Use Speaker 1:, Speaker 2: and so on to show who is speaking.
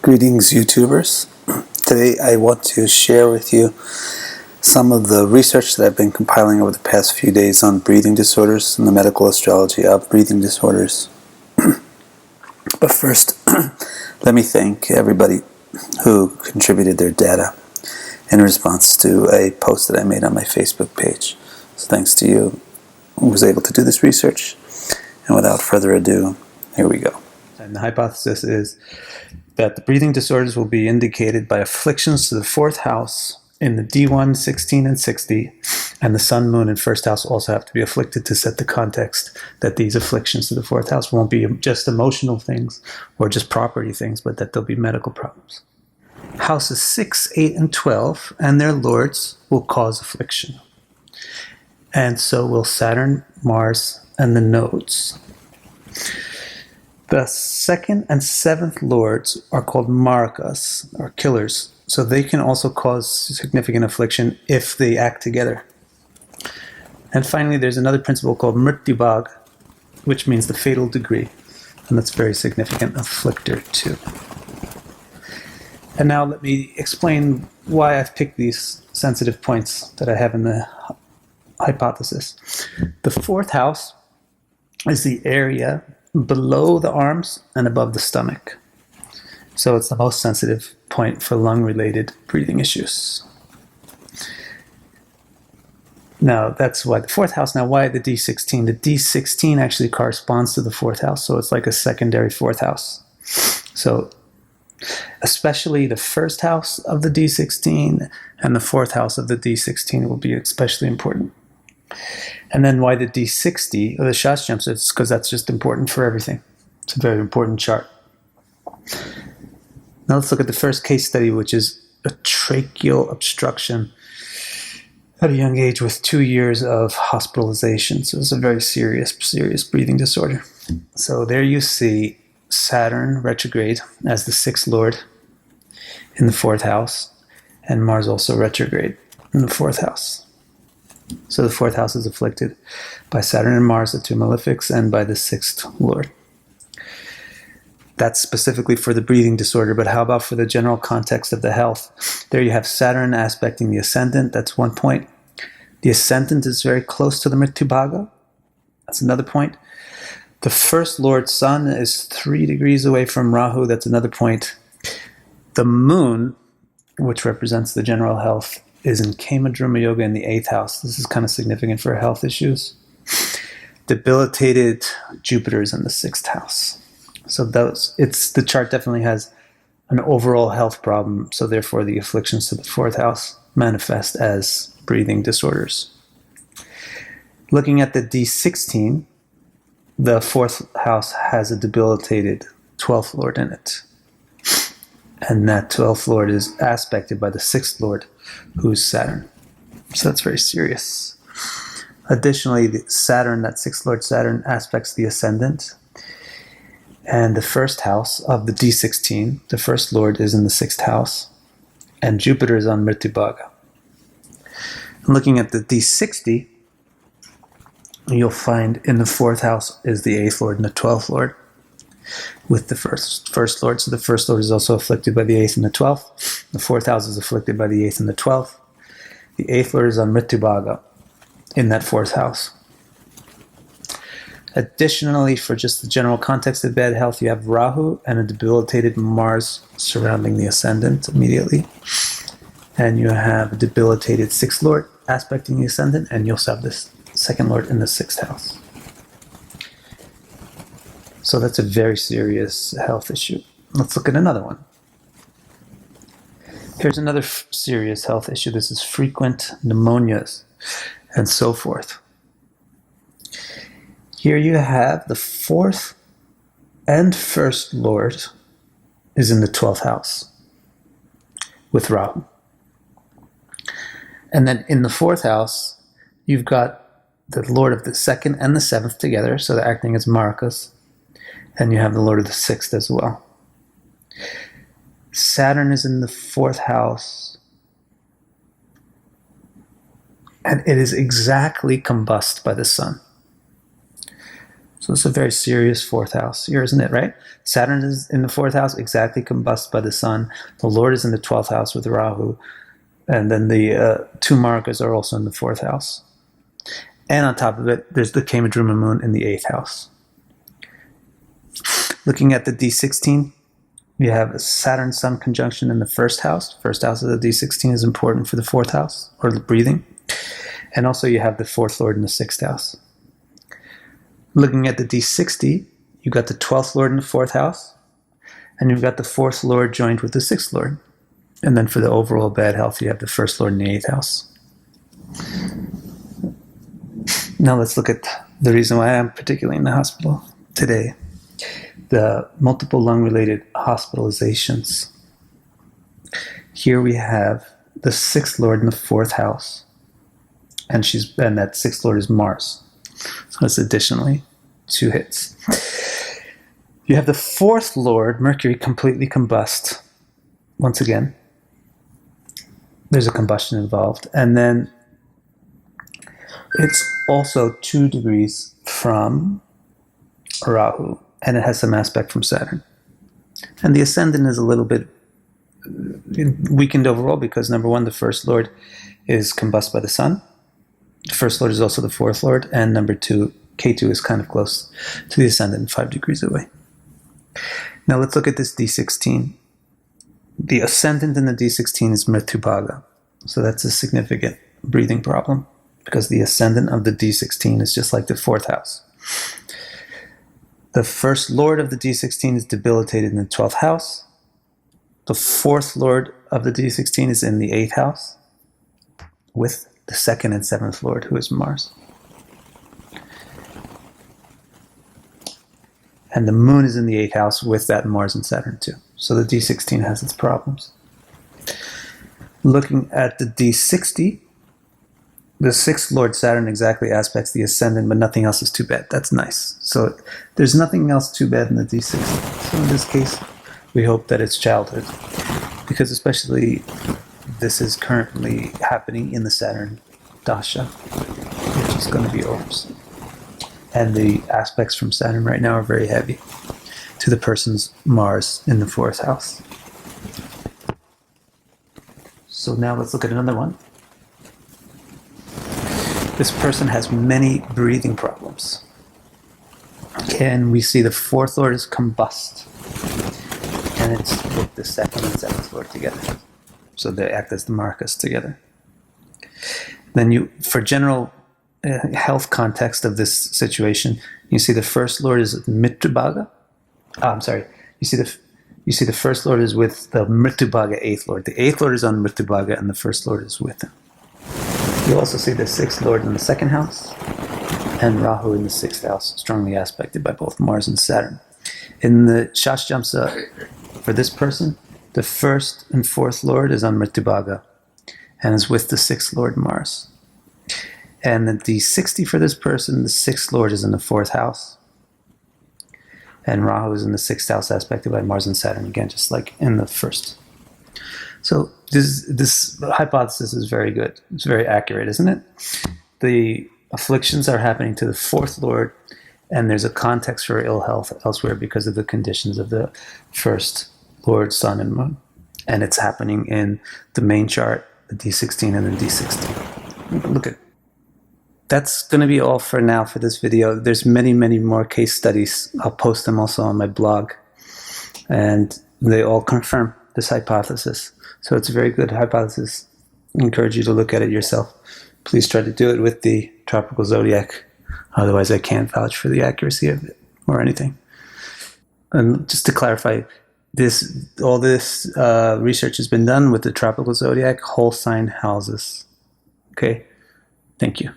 Speaker 1: Greetings, YouTubers. Today I want to share with you some of the research that I've been compiling over the past few days on breathing disorders and the medical astrology of breathing disorders. But first, let me thank everybody who contributed their data in response to a post that I made on my Facebook page. So thanks to you who was able to do this research. And without further ado, here we go.
Speaker 2: And the hypothesis is that the breathing disorders will be indicated by afflictions to the fourth house in the D1, 16, and 60, and the sun, moon, and first house also have to be afflicted to set the context that these afflictions to the fourth house won't be just emotional things or just property things, but that there'll be medical problems. Houses 6, 8, and 12 and their lords will cause affliction. And so will Saturn, Mars, and the nodes. The second and seventh lords are called marakas, or killers, so they can also cause significant affliction if they act together. And finally, there's another principle called mrityubhag, which means the fatal degree, and that's a very significant afflictor too. And now let me explain why I've picked these sensitive points that I have in the hypothesis. The fourth house is the area below the arms and above the stomach. So it's the most sensitive point for lung-related breathing issues. Now, that's why the fourth house. Now, why the D16? The D16 actually corresponds to the fourth house, so it's like a secondary fourth house. So especially the first house of the D16 and the fourth house of the D16 will be especially important. And then why the D60, or the Shashtams, it's because that's just important for everything. It's a very important chart. Now let's look at the first case study, which is a tracheal obstruction at a young age with 2 years of hospitalization. So it's a very serious breathing disorder. So there you see Saturn retrograde as the sixth lord in the fourth house, and Mars also retrograde in the fourth house. So the fourth house is afflicted by Saturn and Mars, the two malefics, and by the sixth lord. That's specifically for the breathing disorder, but how about for the general context of the health? There you have Saturn aspecting the ascendant. That's one point. The ascendant is very close to the mrityubhaga. That's another point. The first lord sun is 3 degrees away from Rahu. That's another point. The moon, which represents the general health, is in Kema Yoga in the 8th house. This is kind of significant for health issues. Debilitated Jupiter is in the 6th house. So the chart definitely has an overall health problem, so therefore the afflictions to the 4th house manifest as breathing disorders. Looking at the D16, the 4th house has a debilitated 12th lord in it. And that 12th lord is aspected by the 6th lord, who's Saturn. So that's very serious. Additionally, the Saturn, that 6th lord Saturn, aspects the ascendant. And the first house of the D16, the first lord is in the 6th house, and Jupiter is on mrityubhaga. Looking at the D60, you'll find in the 4th house is the 8th lord and the 12th lord, with the first lord. So the first lord is also afflicted by the 8th and the 12th. The 4th house is afflicted by the 8th and the 12th. The 8th lord is on mrityubhaga in that 4th house. Additionally, for just the general context of bad health, you have Rahu and a debilitated Mars surrounding the ascendant immediately. And you have a debilitated 6th lord aspecting the ascendant, and you also have this 2nd lord in the 6th house. So that's a very serious health issue. Let's look at another one. Here's another serious health issue. This is frequent pneumonias and so forth. Here you have the 4th and 1st lord is in the 12th house with Rahu. And then in the 4th house, you've got the lord of the 2nd and the 7th together, so they're acting as marakas. And you have the lord of the 6th as well. Saturn is in the 4th house, and it is exactly combusted by the sun. So So it's a very serious fourth house here, isn't it, right? Saturn is in the fourth house, exactly combusted by the sun. The Lord is in the 12th house with Rahu. And then the two markas are also in the fourth house. And on top of it, there's the Kamadruma moon in the 8th house. Looking at the D16, you have a Saturn-Sun conjunction in the first house. First house of the D16 is important for the fourth house, or the breathing. And also you have the fourth lord in the 6th house. Looking at the D60, you've got the 12th lord in the 4th house, and you've got the 4th lord joined with the 6th lord. And then for the overall bad health, you have the 1st lord in the 8th house. Now let's look at the reason why I'm particularly in the hospital today. The multiple lung-related hospitalizations. Here we have the 6th lord in the 4th house, and that 6th lord is Mars. So that's additionally 2 hits. You have the 4th lord, Mercury, completely combust. Once again, there's a combustion involved. And then it's also 2 degrees from Rahu, and it has some aspect from Saturn. And the ascendant is a little bit weakened overall because, number one, the 1st lord is combusted by the sun. The 1st lord is also the 4th lord, and number 2, K2 is kind of close to the ascendant, 5 degrees away. Now let's look at this D16. The ascendant in the D16 is Mritubhaga. So that's a significant breathing problem because the ascendant of the D16 is just like the 4th house. The 1st lord of the D16 is debilitated in the 12th house. The 4th lord of the D16 is in the 8th house with the 2nd and 7th lord, who is Mars. And the moon is in the 8th house with that Mars and Saturn too. So the D16 has its problems. Looking at the D60, the 6th lord Saturn exactly aspects the ascendant, but nothing else is too bad. That's nice. So there's nothing else too bad in the D60. So in this case, we hope that it's childhood, because especially this is currently happening in the Saturn Dasha, which is going to be over. And the aspects from Saturn right now are very heavy to the person's Mars in the 4th house. So now let's look at another one. This person has many breathing problems. And we see the 4th lord is combust. And it's with the 2nd and 7th lord together. So they act as the markas together. Then for general health context of this situation, you see the 1st lord is Mritubhaga. You see the 1st lord is with the Mritubhaga 8th lord. The 8th lord is on Mritubhaga, and the 1st lord is with him. You also see the 6th lord in the 2nd house, and Rahu in the 6th house, strongly aspected by both Mars and Saturn. In the Shashjamsa, for this person, the 1st and 4th lord is on Mritubhaga, and is with the 6th lord Mars. And the D60 for this person, the 6th lord is in the 4th house, and Rahu is in the 6th house, aspected by Mars and Saturn, again, just like in the 1st. So this hypothesis is very good. It's very accurate, isn't it? The afflictions are happening to the 4th lord, and there's a context for ill health elsewhere because of the conditions of the 1st lord, sun, and moon. And it's happening in the main chart, the D16 and the D60. Look at That's going to be all for now for this video. There's many, many more case studies. I'll post them also on my blog. And they all confirm this hypothesis. So it's a very good hypothesis. I encourage you to look at it yourself. Please try to do it with the tropical zodiac. Otherwise, I can't vouch for the accuracy of it or anything. And just to clarify, all this research has been done with the tropical zodiac, whole sign houses. Okay? Thank you.